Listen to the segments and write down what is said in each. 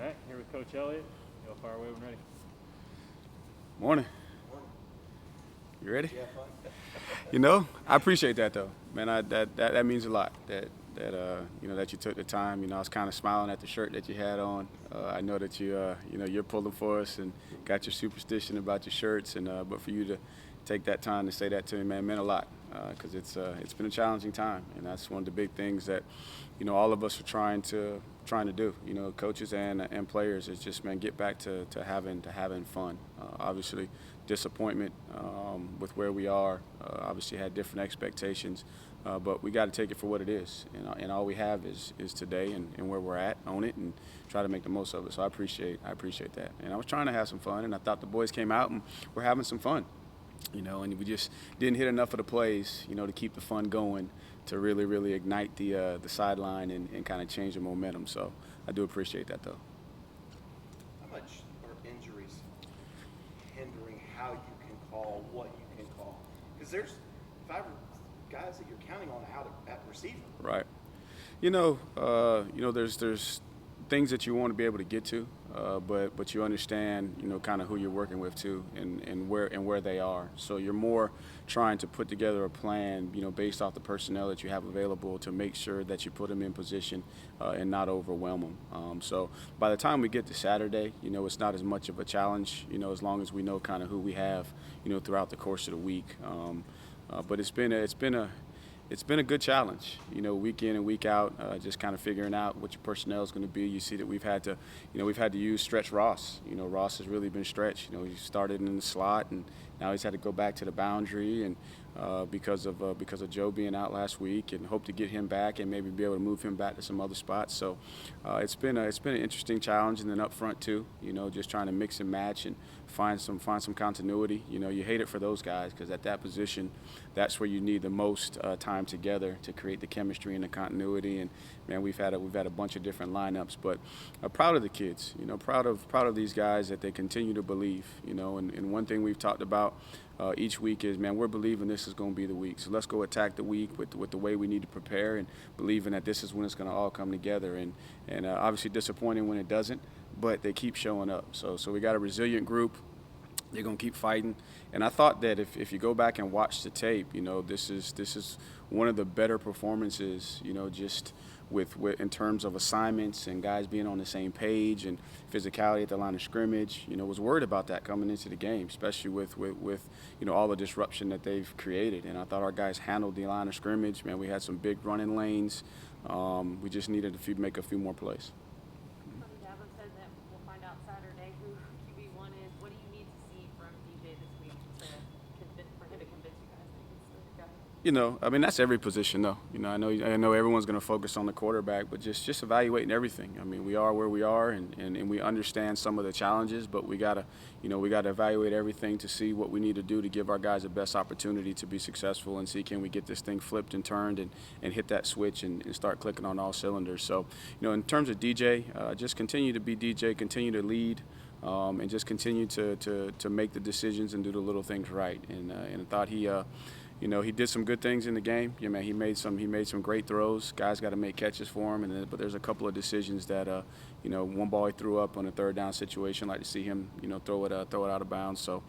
All right, here with Coach Elliott. Go far away when ready. Morning. You ready? Yeah, fun. You know, I appreciate that though, man. That means a lot. That you took the time. You know, I was kind of smiling at the shirt that you had on. I know that you're pulling for us and got your superstition about your shirts. And but for you to take that time to say that to me, man, meant a lot. Because it's been a challenging time, and that's one of the big things that all of us are trying to do. Coaches and players is just, man, get back to having fun. Obviously, disappointment with where we are. Obviously, had different expectations, but we got to take it for what it is. And all we have is today and where we're at. Own it and try to make the most of it. So I appreciate that. And I was trying to have some fun, and I thought the boys came out and we're having some fun. And we just didn't hit enough of the plays, to keep the fun going, to really, really ignite the sideline and kind of change the momentum. So I do appreciate that, though. How much are injuries hindering how you can call, what you can call? Because there's 5 guys that you're counting on out at receiver. Right. There's things that you want to be able to get to, but you understand, kind of who you're working with too, and where they are. So you're more trying to put together a plan, based off the personnel that you have available to make sure that you put them in position and not overwhelm them. So by the time we get to Saturday, it's not as much of a challenge, as long as we know kind of who we have, throughout the course of the week. But it's been a good challenge, week in and week out, just kind of figuring out what your personnel is going to be. You see that we've had to use stretch Ross. Ross has really been stretched. He started in the slot, and now he's had to go back to the boundary, and because of Joe being out last week, and hope to get him back and maybe be able to move him back to some other spots. So it's been an interesting challenge, and then up front too, just trying to mix and match and find some continuity. You hate it for those guys, because at that position, that's where you need the most time together to create the chemistry and the continuity. And man, we've had a bunch of different lineups, but proud of the kids. Proud of these guys that they continue to believe. And one thing we've talked about each week is, man, we're believing this is going to be the week. So let's go attack the week with the way we need to prepare, and believing that this is when it's going to all come together. And obviously disappointing when it doesn't, but they keep showing up. So we got a resilient group. They're going to keep fighting. And I thought that if you go back and watch the tape, this is one of the better performances, just with in terms of assignments and guys being on the same page and physicality at the line of scrimmage. Was worried about that coming into the game, especially with all the disruption that they've created. And I thought our guys handled the line of scrimmage. Man, we had some big running lanes. We just needed to make a few more plays. Said that we'll find out Saturday who QB1 is. What do you need to see from DJ this week for him to convince you guys that he's the guy? That's every position, though. I know everyone's going to focus on the quarterback, but just evaluating everything. We are where we are, and we understand some of the challenges, but we gotta evaluate everything to see what we need to do to give our guys the best opportunity to be successful, and see, can we get this thing flipped and turned and hit that switch and start clicking on all cylinders. So, in terms of DJ, just continue to be DJ, continue to lead. And just continue to make the decisions and do the little things right. And I thought he did some good things in the game. He made some great throws. Guys got to make catches for him. But there's a couple of decisions that one ball he threw up on a third down situation. Like to see him throw it out of bounds. So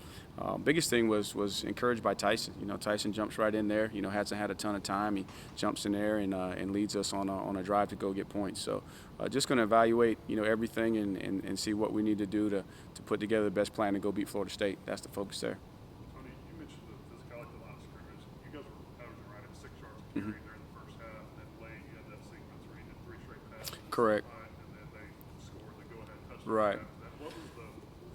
biggest thing was encouraged by Taisun. Taisun jumps right in there. Hasn't had a ton of time. He jumps in there and leads us on a drive to go get points. So just going to evaluate everything and see what we need to do to put together the best plan to go beat Florida State. That's the focus there. Tony, you mentioned the physicality of the line of scrimmage. You guys were averaging right at 6 yards per carry during the first half, and then late you had that sequence where you did 3 straight passes. Correct. And then they scored the go-ahead touchdown. Right. What was the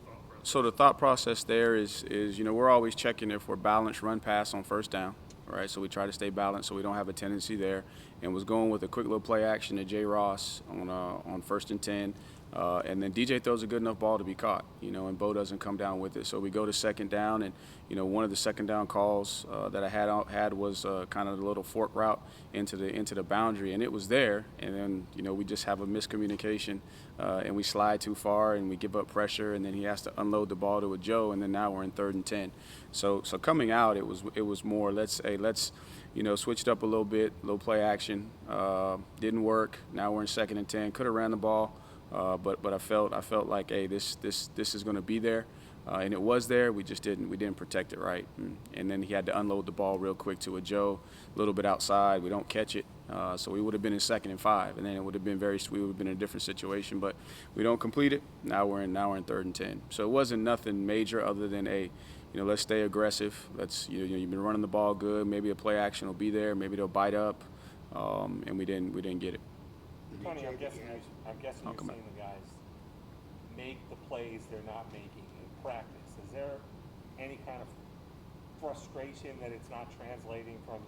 thought process? So the thought process there is we're always checking if we're balanced run pass on first down, right? So we try to stay balanced so we don't have a tendency there, and was going with a quick little play action to J. Ross on 1st and 10. And then DJ throws a good enough ball to be caught, and Bo doesn't come down with it. So we go to 2nd down, and, one of the 2nd down calls that I had was kind of the little fork route into the boundary, and it was there. And then, we just have a miscommunication, and we slide too far, and we give up pressure, and then he has to unload the ball to a Joe, and then now we're in 3rd and 10. So coming out, it was more, let's switched up a little bit, low play action, didn't work. Now we're in 2nd and 10. Could have ran the ball But I felt like, hey, this is going to be there. And it was there. We didn't protect it right. And then he had to unload the ball real quick to Ajou, a little bit outside. We don't catch it. So we would have been in 2nd and 5, and then it would have been we would have been in a different situation. But we don't complete it. Now we're in 3rd and 10. So it wasn't nothing major other than let's stay aggressive. You've been running the ball good. Maybe a play action will be there. Maybe they'll bite up. And we didn't get it. Tony, I'm guessing you're seeing the guys make the plays they're not making in practice. Is there any kind of frustration that it's not translating from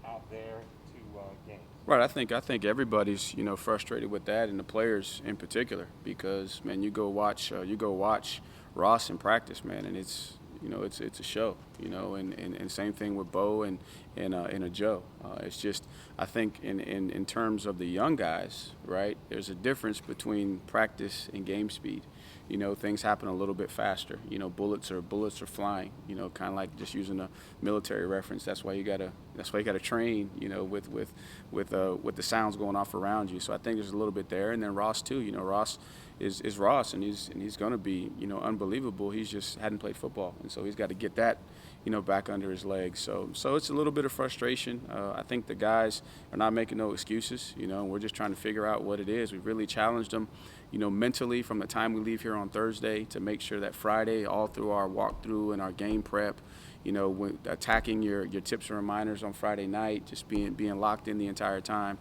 out there to games? Right. I think everybody's frustrated with that, and the players in particular, because man, you go watch Ross in practice, man, and it's a show, and same thing with Bo and Ajou. It's just, I think in terms of the young guys, right, there's a difference between practice and game speed. Things happen a little bit faster. Bullets are flying. Kind of like just using a military reference. That's why you gotta train. With the sounds going off around you. So I think there's a little bit there. And then Ross too. Ross is Ross, and he's gonna be unbelievable. He's just hadn't played football, and so he's got to get that back under his legs. So it's a little bit of frustration. I think the guys are not making no excuses. We're just trying to figure out what it is. We've really challenged them. Mentally from the time we leave here on Thursday to make sure that Friday, all through our walkthrough and our game prep, when attacking your tips and reminders on Friday night, just being locked in the entire time,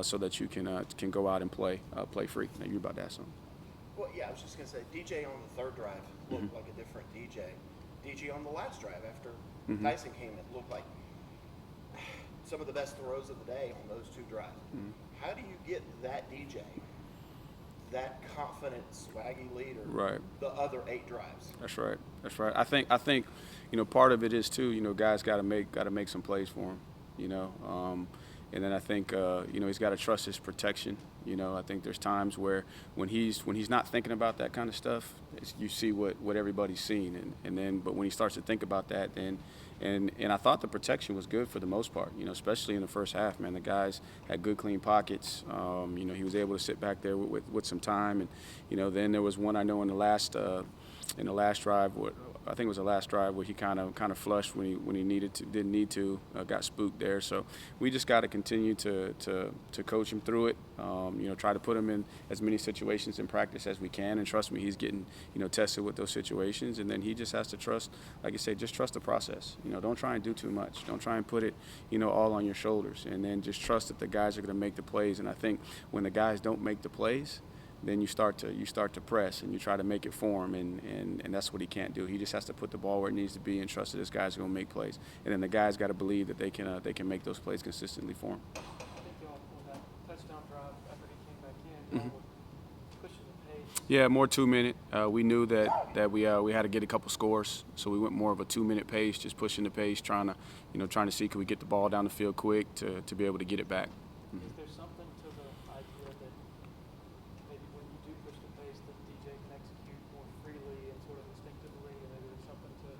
so that you can go out and play free. Now you're about to ask something. Well, yeah, I was just going to say, DJ on the 3rd drive looked like a different DJ. DJ on the last drive after Tyson came in looked like some of the best throws of the day on those 2 drives. How do you get that DJ, that confident, swaggy leader, right, the other 8 drives? That's right. I think part of it is too, guys got to make some plays for him, and then I think he's got to trust his protection. I think there's times where when he's not thinking about that kind of stuff, you see what everybody's seen, but when he starts to think about that, then and I thought the protection was good for the most part, especially in the first half. Man, the guys had good clean pockets. He was able to sit back there with some time, and then there was one I know in the last drive. I think it was the last drive where he kind of flushed when he didn't need to, got spooked there. So we just got to continue to coach him through it. Try to put him in as many situations in practice as we can, and trust me, he's getting tested with those situations. And then he just has to trust, like I said, just trust the process. Don't try and do too much. Don't try and put it all on your shoulders. And then just trust that the guys are going to make the plays. And I think when the guys don't make the plays, then you start to press and you try to make it for him, and that's what he can't do. He just has to put the ball where it needs to be and trust that his guys are going to make plays. And then the guys got to believe that they can make those plays consistently for him. I think y'all, on that touchdown drive after he came back in, y'all were pushing the pace. Yeah, more 2-minute. We knew that we had to get a couple scores, so we went more of a 2-minute pace, just pushing the pace, trying to see could we get the ball down the field quick to be able to get it back. Is there something to the idea that maybe when you do push the pace, that DJ can execute more freely and sort of instinctively, and maybe there's something to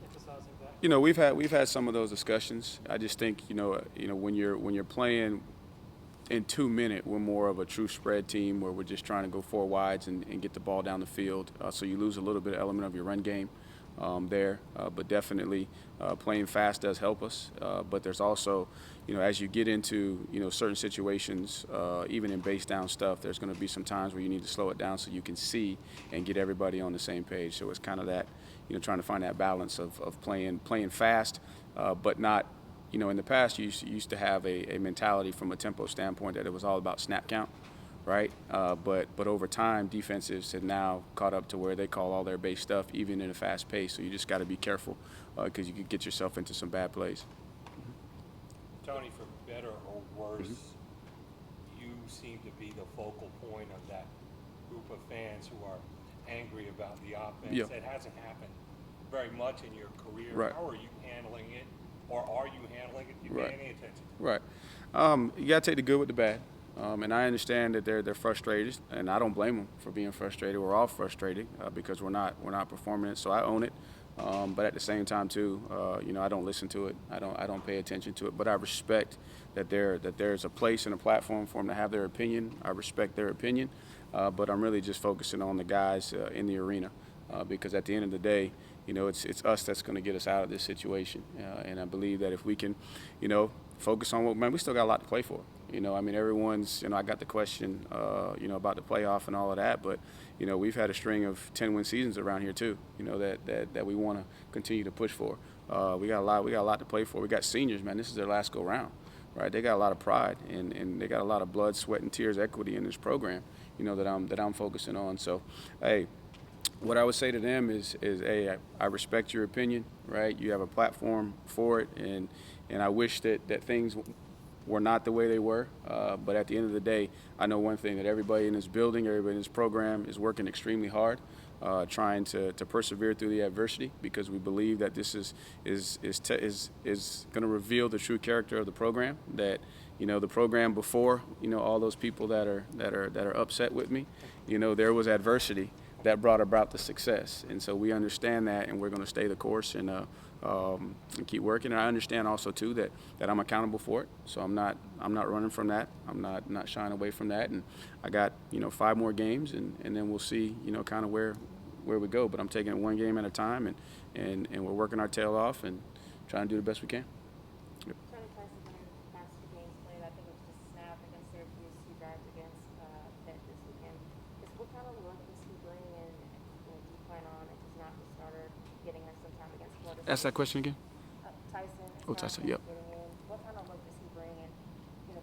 emphasizing that? We've had some of those discussions. I just think when you're playing in 2 minutes, we're more of a true spread team where we're just trying to go 4 wides and get the ball down the field. So you lose a little bit of element of your run game there, but definitely playing fast does help us. But there's also, as you get into certain situations, even in base down stuff, there's going to be some times where you need to slow it down so you can see and get everybody on the same page. So it's kind of that, trying to find that balance of playing fast, but not. In the past, you used to have a mentality from a tempo standpoint that it was all about snap count, right? But over time, defenses have now caught up to where they call all their base stuff, even in a fast pace. So you just got to be careful because you could get yourself into some bad plays. Tony, for better or worse, you seem to be the focal point of that group of fans who are angry about the offense. Yeah. It hasn't happened very much in your career. Right. How are you handling it? Or are you handling it? Do you pay any attention? Right. You got to take the good with the bad. And I understand that they're frustrated, and I don't blame them for being frustrated. We're all frustrated because we're not performing it. So I own it. But at the same time too, I don't listen to it. I don't pay attention to it. But I respect that there's a place and a platform for them to have their opinion. I respect their opinion, but I'm really just focusing on the guys in the arena because at the end of the day, it's us that's going to get us out of this situation. And I believe that if we can, focus on we still got a lot to play for. Everyone's, I got the question, about the playoff and all of that, but, we've had a string of 10-win seasons around here too, that we want to continue to push for. We got a lot to play for. We got seniors, man. This is their last go round, right? They got a lot of pride and they got a lot of blood, sweat, and tears equity in this program, that I'm focusing on. So, hey, what I would say to them is hey, I respect your opinion, right? You have a platform for it, and I wish that things were not the way they were. But at the end of the day, I know one thing, that everybody in this building, everybody in this program is working extremely hard, trying to persevere through the adversity, because we believe that this is going to reveal the true character of the program. That the program before, all those people that are upset with me, there was adversity that brought about the success, and so we understand that, and we're going to stay the course and keep working. And I understand also too that I'm accountable for it, so I'm not running from that. I'm not shying away from that. And I got 5 more games, and then we'll see kind of where we go. But I'm taking it one game at a time, and we're working our tail off and trying to do the best we can. Yep. Tony Tyson, in your past 2 games played, I think it was just a snap against Syracuse, 2 drives against Pitt this weekend. What kind of look does he bring in? Do you plan on, if he's not the starter, getting us some time against Florida State? Ask that question again. Tyson. Oh, Tyson. Yep. Getting in. What kind of look does he bring in?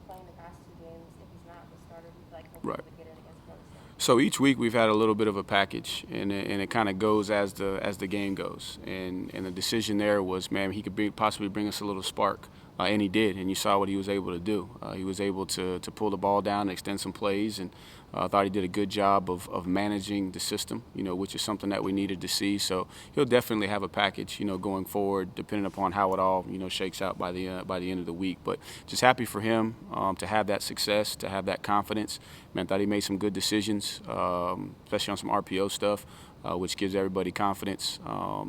Playing the past 2 games, if he's not the starter, he's like hoping Right. to get in against Florida State. So each week we've had a little bit of a package, and it kind of goes as the game goes. And the decision there was, man, he could possibly bring us a little spark, and he did. And you saw what he was able to do. He was able to pull the ball down, extend some plays, and I thought he did a good job of managing the system, which is something that we needed to see. So he'll definitely have a package, going forward, depending upon how it all, shakes out by the end of the week. But just happy for him to have that success, to have that confidence. Man, I thought he made some good decisions, especially on some RPO stuff, which gives everybody confidence.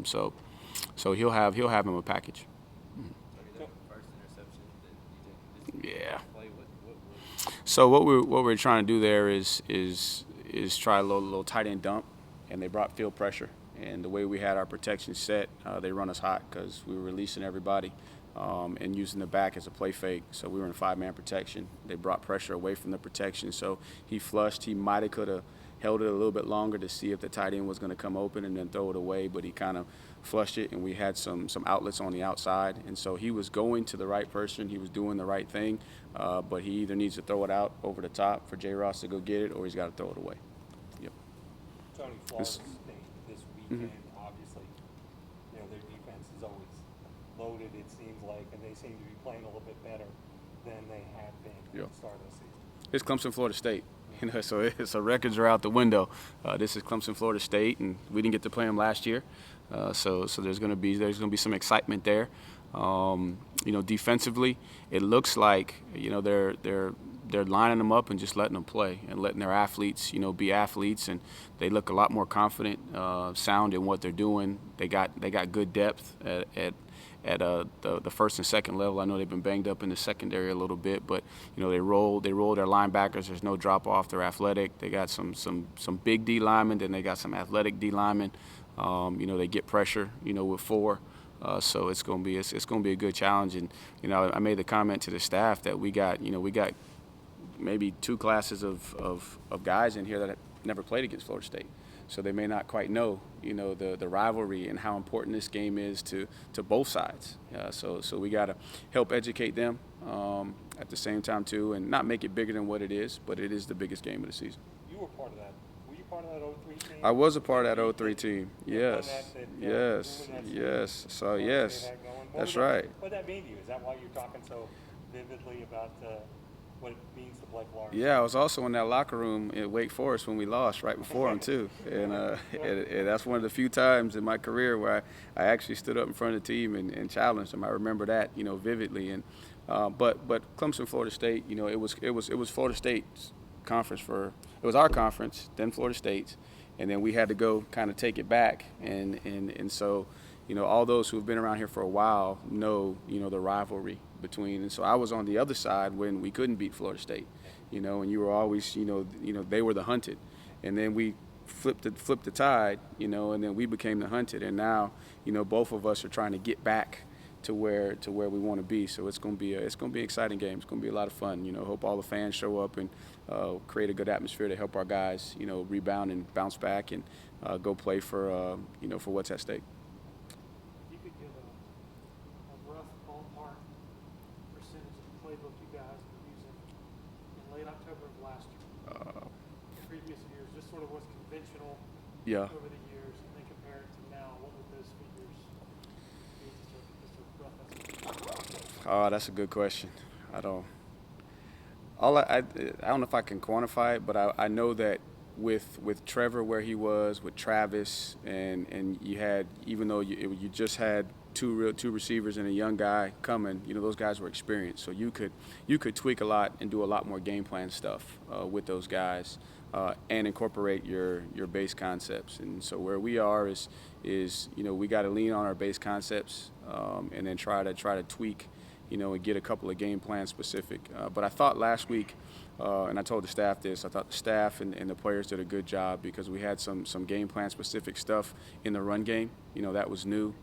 So he'll have him a package. First interception that you did. Yeah. Play So what we're trying to do there is try a little tight end dump, and they brought field pressure. And the way we had our protection set, they run us hot because we were releasing everybody and using the back as a play fake. So we were in 5-man protection. They brought pressure away from the protection. So he flushed. He could have held it a little bit longer to see if the tight end was going to come open and then throw it away, but he kind of flushed it, and we had some outlets on the outside. And so he was going to the right person. He was doing the right thing, but he either needs to throw it out over the top for J. Ross to go get it, or he's got to throw it away. Yep. Tony, Florida State this weekend, obviously, their defense is always loaded, it seems like, and they seem to be playing a little bit better than they have been at the start of the season. It's Clemson, Florida State. So records are out the window. This is Clemson, Florida State, and we didn't get to play them last year. So there's going to be some excitement there. Defensively, it looks like they're lining them up and just letting them play and letting their athletes be athletes, and they look a lot more confident, sound in what they're doing. They got good depth at the first and second level. I know they've been banged up in the secondary a little bit, but they roll their linebackers. There's no drop off. They're athletic. They got some big D linemen, then they got some athletic D linemen. They get pressure, with 4. So it's gonna be a good challenge. And I made the comment to the staff that we got maybe 2 classes of guys in here that have never played against Florida State. So they may not quite know, the rivalry and how important this game is to both sides. So we got to help educate them at the same time too, and not make it bigger than what it is, but it is the biggest game of the season. You were part of that. Were you part of that 03 team? I was a part of that 03 team. Yes. So yes, that's right. What did that mean to you? Is that why you're talking so vividly about what it means to play Florida? Yeah, I was also in that locker room at Wake Forest when we lost right before them too, and that's one of the few times in my career where I actually stood up in front of the team and challenged them. I remember that vividly. And but Clemson, Florida State, it was Florida State's conference it was our conference, then Florida State's, and then we had to go kind of take it back, and so all those who have been around here for a while know, the rivalry between. And so I was on the other side when we couldn't beat Florida State, and you were always, they were the hunted. And then we flipped the tide, and then we became the hunted. And now, both of us are trying to get back to where we want to be. So it's going to be an exciting game. It's going to be a lot of fun. Hope all the fans show up and create a good atmosphere to help our guys, rebound and bounce back and go play for what's at stake. You could give a rough ballpark percentage of the playbook you guys were using in late October of last year, previous years, just sort of what's conventional over the years, and then compare it to now. What would those figures be? Just a rough estimate. Oh, that's a good question. I don't know if I can quantify it, but I know that with Trevor where he was, with Travis, and you had, even though you just had two receivers and a young guy coming, those guys were experienced, so you could tweak a lot and do a lot more game plan stuff with those guys and incorporate your base concepts. And so where we are is we got to lean on our base concepts and then try to tweak, and get a couple of game plan specific. But I thought last week, and I told the staff this, I thought the staff and the players did a good job because we had some game plan specific stuff in the run game. That was new,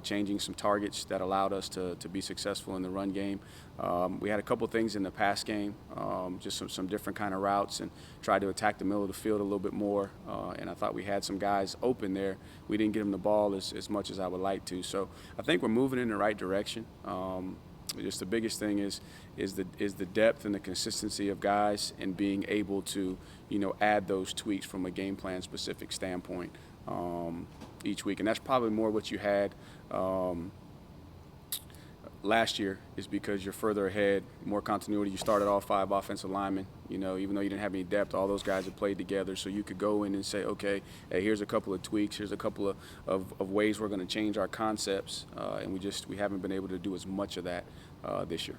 changing some targets that allowed us to be successful in the run game. We had a couple things in the pass game, just some different kind of routes, and tried to attack the middle of the field a little bit more. And I thought we had some guys open there. We didn't get them the ball as much as I would like to. So I think we're moving in the right direction. Just the biggest thing is the depth and the consistency of guys and being able to, add those tweaks from a game plan specific standpoint each week. And that's probably more what you had last year, is because you're further ahead, more continuity. You started all 5 offensive linemen, even though you didn't have any depth, all those guys have played together. So you could go in and say, okay, hey, here's a couple of tweaks, here's a couple of ways we're going to change our concepts, and we haven't been able to do as much of that this year.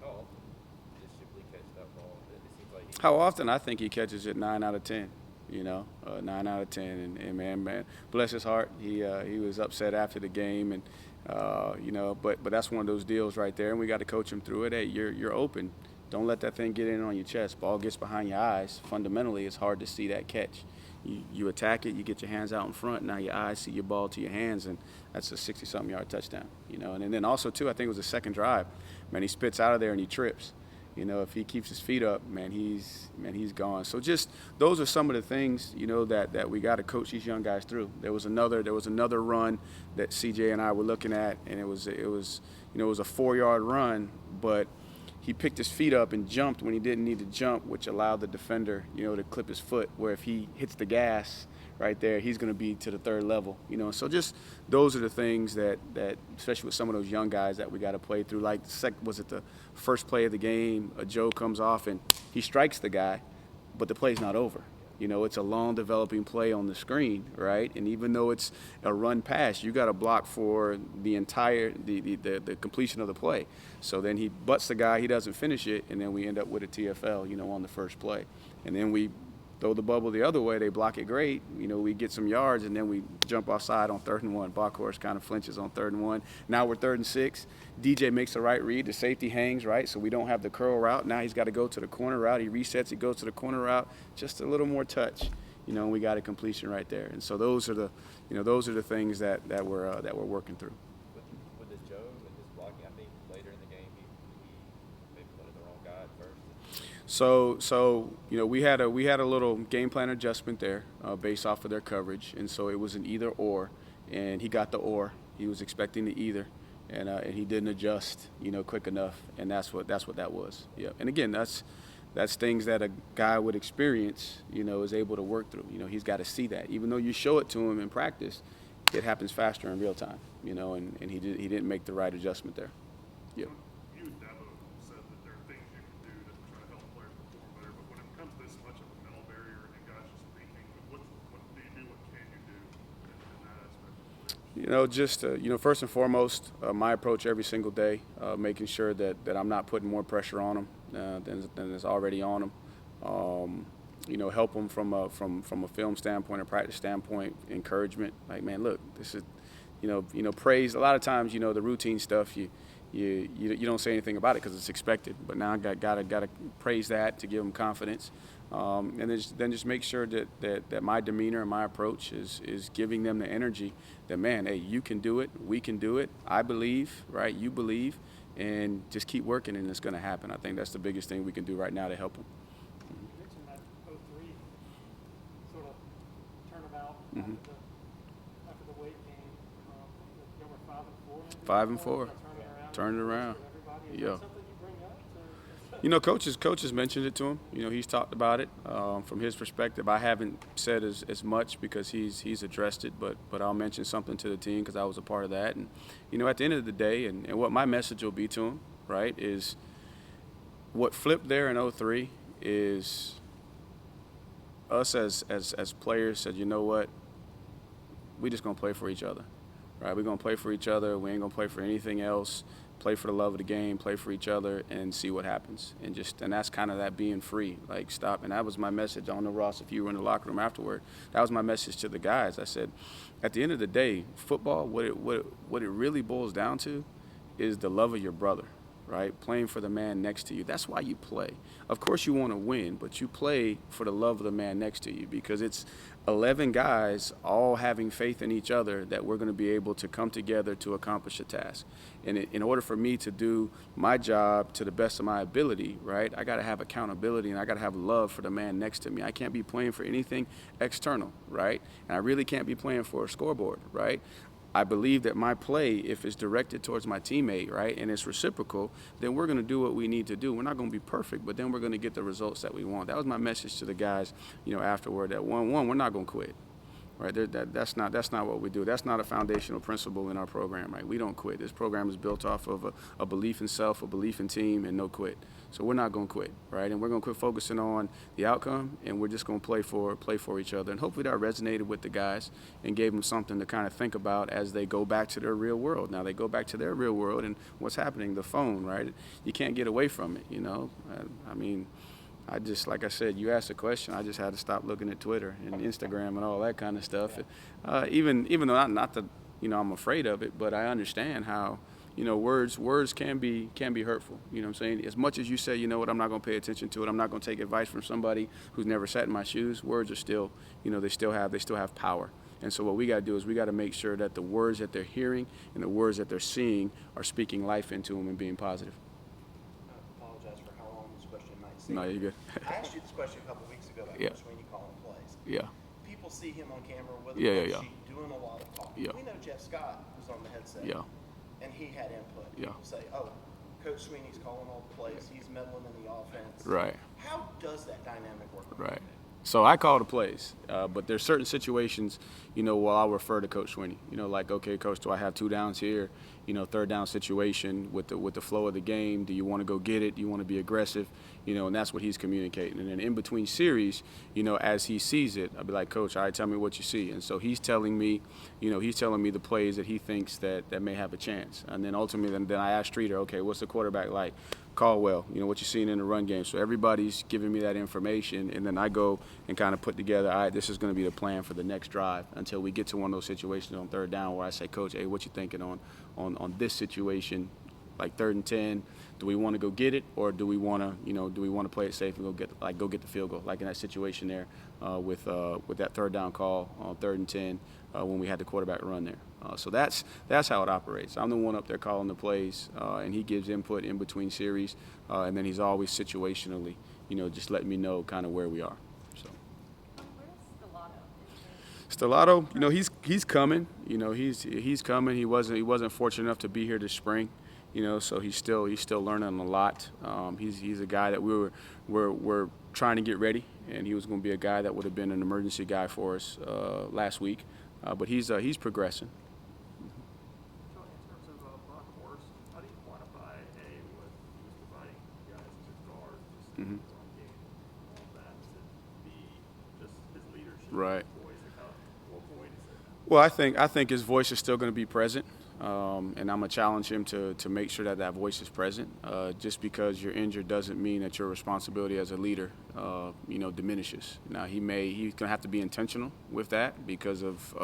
How often does Shipley catch that ball? It seems like How often? I think he catches it 9 out of 10. 9 out of 10, and man, bless his heart. He was upset after the game, and but that's one of those deals right there, and we got to coach him through it. Hey, you're open. Don't let that thing get in on your chest. Ball gets behind your eyes. Fundamentally, it's hard to see that catch. You attack it, you get your hands out in front. Now your eyes see your ball to your hands, and that's a 60-something yard touchdown. And then also too, I think it was the second drive. Man, he spits out of there and he trips. If he keeps his feet up, he's gone. So just those are some of the things, that we got to coach these young guys through. There was another run that CJ and I were looking at, and it was a 4-yard run, but he picked his feet up and jumped when he didn't need to jump, which allowed the defender, to clip his foot, where if he hits the gas right there, he's going to be to the third level, So just those are the things that especially with some of those young guys that we got to play through. Like, was it the first play of the game? Ajou comes off and he strikes the guy, but the play's not over. It's a long developing play on the screen, right? And even though it's a run pass, you got to block for the entire the completion of the play. So then he butts the guy, he doesn't finish it, and then we end up with a TFL, on the first play. And then we throw the bubble the other way, they block it great. We get some yards, and then we jump offside on 3rd and 1. Bockhorst kind of flinches on 3rd and 1. Now we're 3rd and 6. DJ makes the right read. The safety hangs, right? So we don't have the curl route. Now he's got to go to the corner route. He resets. He goes to the corner route. Just a little more touch, and we got a completion right there. And so those are the things that we're working through. with this Joe and his blocking, I think later in the game he maybe put the wrong guy at first. So we had a little game plan adjustment there based off of their coverage, and so it was an either or, and he got the or. He was expecting the either, and he didn't adjust quick enough, and that's what that was. Yeah, and again, that's things that a guy would experience, is able to work through. He's got to see that. Even though you show it to him in practice, it happens faster in real time. And he didn't make the right adjustment there. Yep. You and Dabo said that there are things you can do to try to help players perform better, but when it comes to this much of a mental barrier and guys just thinking, what do you do, what can you do in that aspect? First and foremost, my approach every single day, making sure that I'm not putting more pressure on them than is already on them. Help them from a film standpoint, a practice standpoint, encouragement. Like, man, look, praise. A lot of times, the routine stuff, you don't say anything about it because it's expected. But now I gotta praise that to give them confidence, and then just make sure that my demeanor and my approach is giving them the energy that, man, hey, you can do it, we can do it. I believe, right? You believe, and just keep working, and it's going to happen. I think that's the biggest thing we can do right now to help them. You mentioned that 03 sort of turnabout Mm-hmm. after the weight game. Y'all were 5-4. 5-4. Turn it around. Yeah. Coaches mentioned it to him. He's talked about it. From his perspective, I haven't said as much because he's addressed it, but I'll mention something to the team because I was a part of that. And, at the end of the day, and what my message will be to him, right, is what flipped there in 03 is us as players said, you know what, we just going to play for each other, right? We're going to play for each other. We ain't going to play for anything else. Play for the love of the game, play for each other, and see what happens. And that's kind of that being free, like stop. And that was my message. I don't know, Ross, if you were in the locker room afterward. That was my message to the guys. I said, at the end of the day, football, what it really boils down to is the love of your brother, right? Playing for the man next to you. That's why you play. Of course you want to win, but you play for the love of the man next to you because it's 11 guys all having faith in each other that we're going to be able to come together to accomplish a task. And in order for me to do my job to the best of my ability, right, I got to have accountability and I got to have love for the man next to me. I can't be playing for anything external, right? And I really can't be playing for a scoreboard, right? I believe that my play, if it's directed towards my teammate, right, and it's reciprocal, then we're going to do what we need to do. We're not going to be perfect, but then we're going to get the results that we want. That was my message to the guys, afterward. That 1-1, we're not going to quit, right? That's not what we do. That's not a foundational principle in our program, right? We don't quit. This program is built off of a belief in self, a belief in team, and no quit. So we're not going to quit, right? And we're going to quit focusing on the outcome, and we're just going to play for each other. And hopefully that resonated with the guys and gave them something to kind of think about as they go back to their real world. Now they go back to their real world, and what's happening? The phone, right? You can't get away from it, I just, like I said, you asked a question, I just had to stop looking at Twitter and Instagram and all that kind of stuff. Even though not that, I'm afraid of it, but I understand how, words can be hurtful. You know what I'm saying? As much as you say, you know what, I'm not going to pay attention to it, I'm not going to take advice from somebody who's never sat in my shoes, words are still, they still have power. And so what we got to do is we got to make sure that the words that they're hearing and the words that they're seeing are speaking life into them and being positive. I apologize for how long this question might seem. No, you're good. I asked you this question a couple weeks ago about Yeah. Coach Sweeney calling plays. Yeah. People see him on camera with Yeah, a yeah. sheet doing a lot of talking. Yeah. We know Jeff Scott was on the headset. Yeah. And he had input. Yeah. People say, oh, Coach Sweeney's calling all the plays. He's meddling in the offense. Right. How does that dynamic work? Right. So I call the plays, but there's certain situations, where I'll refer to Coach Sweeney. Like, okay, Coach, do I have 2 downs here? Third down situation with the flow of the game. Do you want to go get it? Do you want to be aggressive? And that's what he's communicating. And then in between series, as he sees it, I'll be like, Coach, all right, tell me what you see. And so he's telling me, the plays that he thinks that may have a chance. And then ultimately, then I ask Streeter, okay, what's the quarterback like? Caldwell, what you're seeing in the run game. So everybody's giving me that information, and then I go and kind of put together, all right, this is going to be the plan for the next drive until we get to one of those situations on third down where I say, Coach, hey, what you thinking on this situation, like 3rd and 10? Do we want to go get it, or do we want to play it safe and go get the field goal, like in that situation there with that 3rd down call on 3rd and 10 when we had the quarterback run there. So that's how it operates. I'm the one up there calling the plays, and he gives input in between series, and then he's always situationally, just letting me know kind of where we are. So. Where's Stellato, he's coming. He's coming. He wasn't fortunate enough to be here this spring. So he's still learning a lot. He's a guy that we're trying to get ready, and he was going to be a guy that would have been an emergency guy for us last week. But he's progressing. So in terms of Bockhorst, how do you quantify what he was providing guys as his guard, just in the run game, all that? Is it be just his leadership, Right. voice? What point is it? Well, I think his voice is still going to be present, and I'm gonna challenge him to make sure that voice is present. Just because you're injured doesn't mean that your responsibility as a leader, diminishes. Now he's gonna have to be intentional with that because of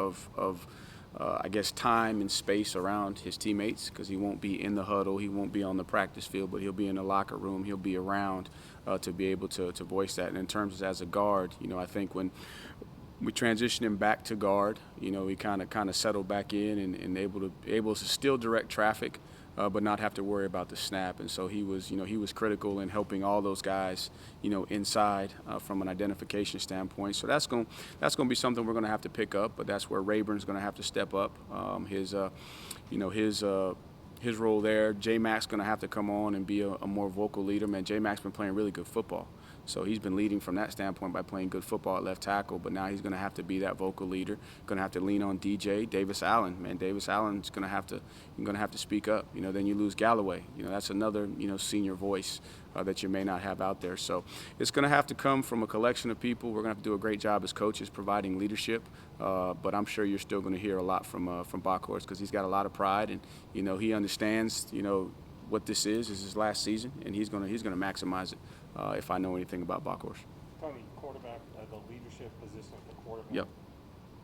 I guess, time and space around his teammates, because he won't be in the huddle, he won't be on the practice field, but he'll be in the locker room, he'll be around to be able to voice that. And in terms of as a guard, I think when we transitioned him back to guard, he kind of settled back in and able to still direct traffic, but not have to worry about the snap. And so he was critical in helping all those guys, inside from an identification standpoint. So that's going to be something we're going to have to pick up, but that's where Rayburn's going to have to step up his role there. J-Mac's going to have to come on and be a more vocal leader. Man, J-Mac's been playing really good football. So he's been leading from that standpoint by playing good football at left tackle, but now he's going to have to be that vocal leader. Going to have to lean on DJ. Davis Allen, man, Davis Allen's going to have to speak up. Then you lose Galloway. That's another senior voice that you may not have out there. So it's going to have to come from a collection of people. We're going to have to do a great job as coaches providing leadership, but I'm sure you're still going to hear a lot from Bockhorst, because he's got a lot of pride, and he understands what this is his last season, and he's going to maximize it. If I know anything about Bockhorst. Tony, quarterback, the leadership position for quarterback. Yep.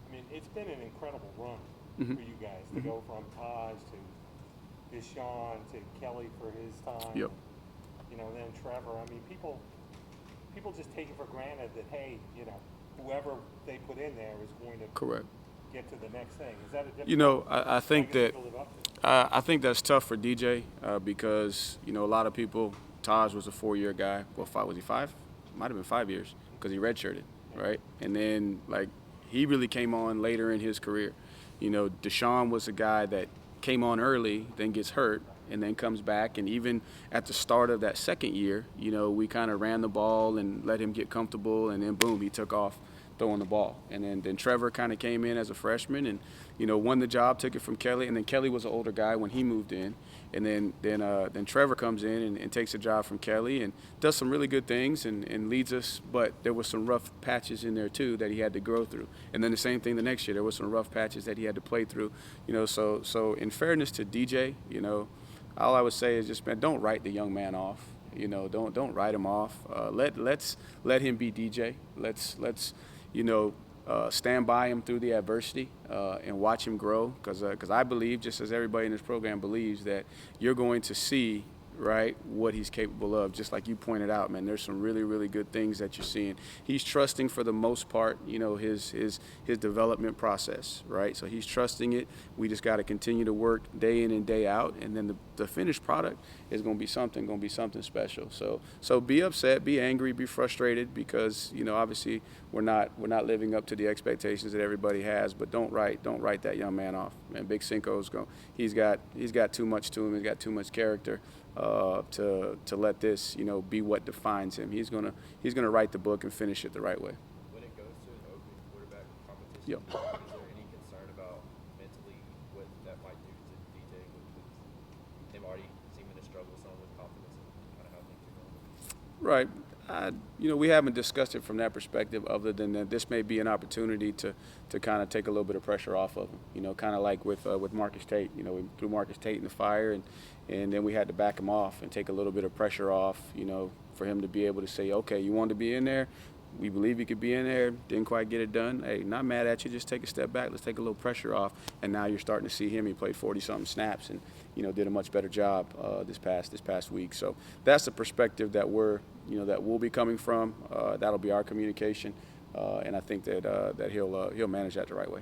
I mean, it's been an incredible run Mm-hmm. for you guys to go from Taj to Deshaun to Kelly for his time. Yep. Then Trevor. I mean, people just take it for granted that, hey, whoever they put in there is going to Correct. get to the next thing. Is that a different? I think that to live up to? I think that's tough for DJ because a lot of people. Taj was a 4-year guy. Well, was he 5? Might have been 5 years because he redshirted, right? And then, he really came on later in his career. Deshaun was a guy that came on early, then gets hurt, and then comes back. And even at the start of that second year, we kind of ran the ball and let him get comfortable, and then, boom, he took off throwing the ball. And then Trevor kind of came in as a freshman and, won the job, took it from Kelly. And then Kelly was an older guy when he moved in. And then Trevor comes in and takes a job from Kelly and does some really good things and leads us. But there was some rough patches in there, too, that he had to grow through. And then the same thing the next year. There was some rough patches that he had to play through. So in fairness to DJ, all I would say is just, man, don't write the young man off. Don't write him off. Let's let him be DJ. Let's stand by him through the adversity and watch him grow, because I believe, just as everybody in this program believes, that you're going to see, right, what he's capable of. Just like you pointed out, man, there's some really, really good things that you're seeing. He's trusting for the most part, his development process, right? So he's trusting it. We just got to continue to work day in and day out, and then the finished product is going to be something special. So be upset, be angry, be frustrated, because obviously we're not living up to the expectations that everybody has. But don't write that young man off. Man, Big Cinco's he's got too much to him. He's got too much character to let this be what defines him. He's gonna write the book and finish it the right way. When it goes to an open quarterback competition, Yep. is there any concern about mentally what that might do to DJ with him already seeming to struggle some with confidence and kind of how things are going? Right. We haven't discussed it from that perspective, other than that this may be an opportunity to kind of take a little bit of pressure off of him. Kind of like with Marcus Tate. We threw Marcus Tate in the fire, and then we had to back him off and take a little bit of pressure off, for him to be able to say, okay, you wanted to be in there. We believe you could be in there. Didn't quite get it done. Hey, not mad at you. Just take a step back. Let's take a little pressure off. And now you're starting to see him. He played 40-something snaps and, did a much better job this past week. So that's the perspective that that we'll be coming from. That'll be our communication. And I think that he'll manage that the right way.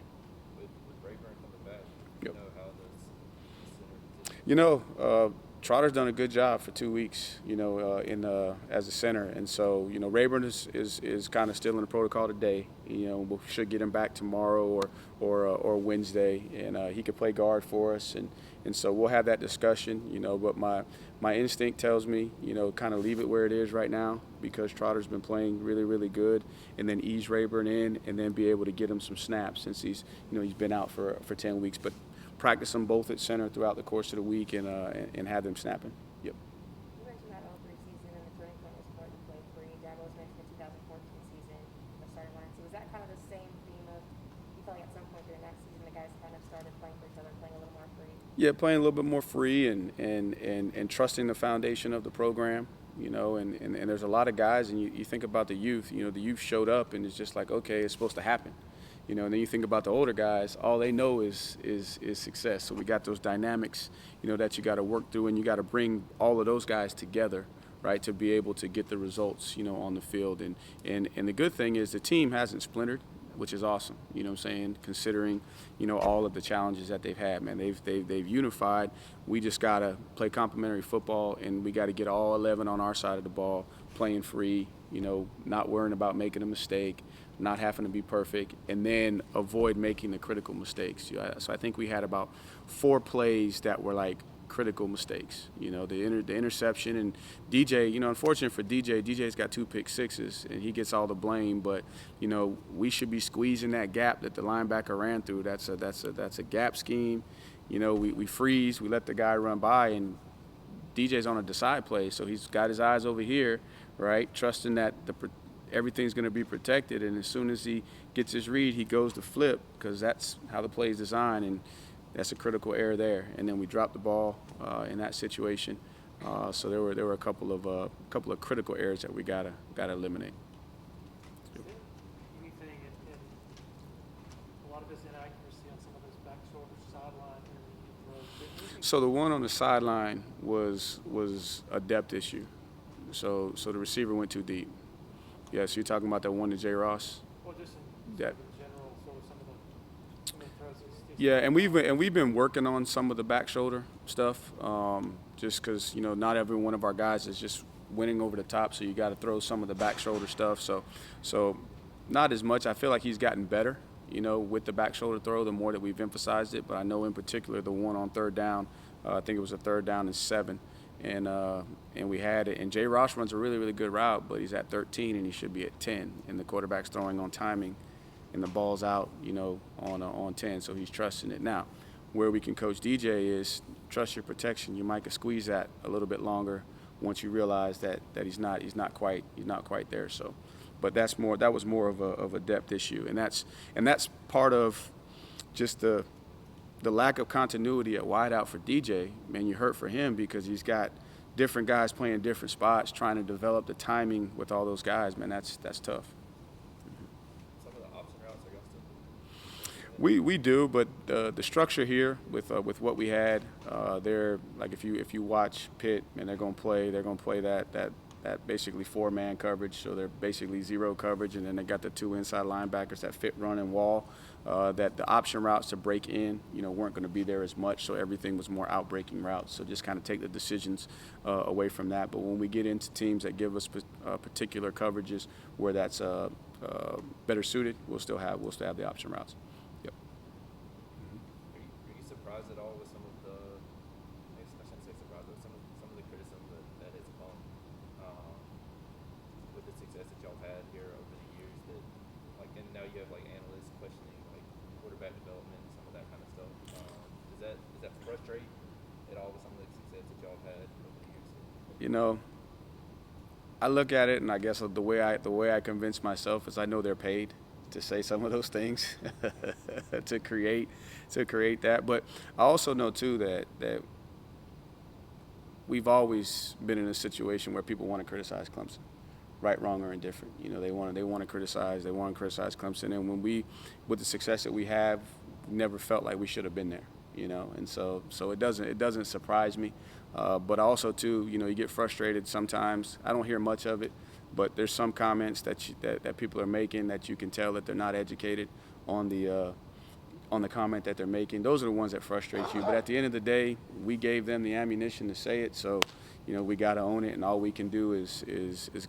With Rayburn coming back, Yep. how does the center Trotter's done a good job for 2 weeks, as a center, and so Rayburn is kind of still in the protocol today. We should get him back tomorrow or Wednesday, and he could play guard for us, and so we'll have that discussion. But my instinct tells me, kind of leave it where it is right now, because Trotter's been playing really, really good, and then ease Rayburn in, and then be able to get him some snaps since he's been out for 10 weeks, but. Practice them both at center throughout the course of the week and have them snapping. Yep. You mentioned that all preseason and the turning point was hard to play free. Dabo was mentioned the 2014 season, the starting line. So was that kind of the same theme of you felt like at some point during that season the guys kind of started playing for each other, playing a little more free? Yeah, playing a little bit more free and trusting the foundation of the program. And there's a lot of guys, and you think about the youth. The youth showed up, and it's just like, okay, it's supposed to happen. You know, and then you think about the older guys, all they know is success. So we got those dynamics, you know, that you got to work through, and you got to bring all of those guys together, right, to be able to get the results, you know, on the field. And the good thing is the team hasn't splintered, which is awesome. You know what I'm saying? Considering, you know, all of the challenges that they've had, man, they've unified. We just got to play complementary football, and we got to get all 11 on our side of the ball, playing free, you know, not worrying about making a mistake, not having to be perfect, and then avoid making the critical mistakes. So I think we had about 4 plays that were like critical mistakes. You know, the interception, and DJ, you know, unfortunate for DJ's got 2 pick sixes, and he gets all the blame, but, you know, we should be squeezing that gap that the linebacker ran through. That's a gap scheme. You know, we freeze, we let the guy run by, and DJ's on a decide play, so he's got his eyes over here, right, trusting that everything's going to be protected, and as soon as he gets his read, he goes to flip, because that's how the play is designed, and that's a critical error there. And then we dropped the ball in that situation. So there were a couple of critical errors that we gotta eliminate. Is there anything in a lot of his inaccuracy on some of those back shoulder sideline throws? So the one on the sideline was a depth issue. So the receiver went too deep. Yeah, so you're talking about that one to J. Ross? Well, just in That. general, sort of some of the throws that Yeah, and we've been working on some of the back shoulder stuff, just because, you know, not every one of our guys is just winning over the top, so you got to throw some of the back shoulder stuff. So not as much. I feel like he's gotten better, you know, with the back shoulder throw the more that we've emphasized it. But I know in particular the one on third down, I think it was a 3rd down and 7. And we had it. And J. Ross runs a really, really good route, but he's at 13 and he should be at 10. And the quarterback's throwing on timing, and the ball's out, you know, on 10. So he's trusting it. Now, where we can coach DJ is trust your protection. You might could squeeze that a little bit longer once you realize that he's not quite there. So, but that was more of a depth issue, and that's part of just the lack of continuity at wideout for DJ. Man, you hurt for him because he's got different guys playing different spots, trying to develop the timing with all those guys. Man, that's tough. Some of the option routes, I guess. We do, but the structure here with what we had, they're like if you watch Pitt, and they're gonna play that basically 4-man coverage, so they're basically 0 coverage, and then they got the 2 inside linebackers that fit run and wall. That the option routes to break in, you know, weren't going to be there as much, so everything was more out-breaking routes. So just kind of take the decisions away from that. But when we get into teams that give us particular coverages where that's better suited, we'll still have the option routes. Yep. Are you surprised at all with some of the? I shouldn't say surprised, but some of the criticism that has come with the success that y'all had here over the years. That like, and now you have like analysts questioning quarterback development and some of that kind of stuff. Does that frustrate at all with some of the success that y'all have had over the years? You know, I look at it, and I guess the way I convince myself is I know they're paid to say some of those things to create that. But I also know too that we've always been in a situation where people want to criticize Clemson. Right, wrong, or indifferent. You know, they want to criticize Clemson, and when with the success that we have, never felt like we should have been there. You know, and so it doesn't surprise me, but also too, you know, you get frustrated sometimes. I don't hear much of it, but there's some comments that people are making that you can tell that they're not educated on the comment that they're making. Those are the ones that frustrate you. But at the end of the day, we gave them the ammunition to say it, so. You know, we got to own it, and all we can do is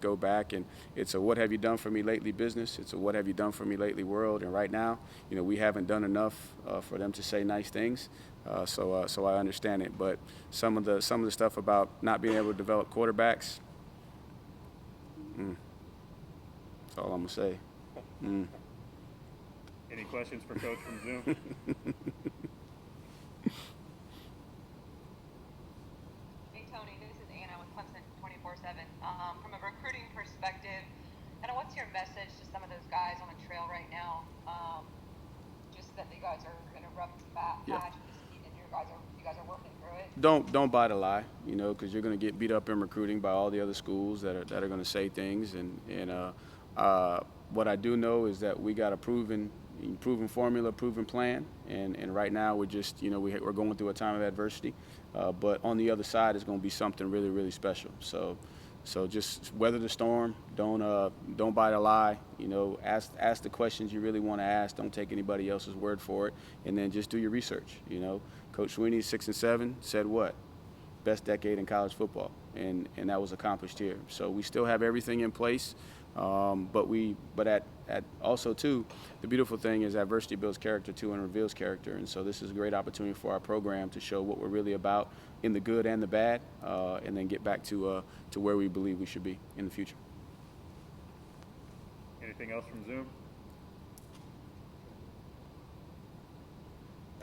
go back, and it's a what have you done for me lately business. It's a what have you done for me lately world. And right now, you know, we haven't done enough for them to say nice things. So I understand it. But some of the stuff about not being able to develop quarterbacks, that's all I'm gonna say. Any questions for Coach from Zoom? From a recruiting perspective, kind of what's your message to some of those guys on the trail right now? Just that you guys are in a rough patch, and you guys are working through it. Don't buy the lie, you know, because you're going to get beat up in recruiting by all the other schools that are going to say things. And what I do know is that we got a proven proven formula, proven plan, and right now we're just, we're going through a time of adversity, but on the other side is going to be something really, really special. So just weather the storm. Don't bite a lie. Ask the questions you really want to ask. Don't take anybody else's word for it, and then just do your research. Coach Sweeney, 6-7, said what? Best decade in college football, and that was accomplished here. So we still have everything in place, but at also too, the beautiful thing is adversity builds character too and reveals character, and so this is a great opportunity for our program to show what we're really about in the good and the bad, and then get back to where we believe we should be in the future. Anything else from Zoom?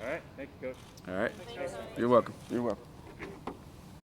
All right, thank you, Coach. All right, you're welcome. You're welcome.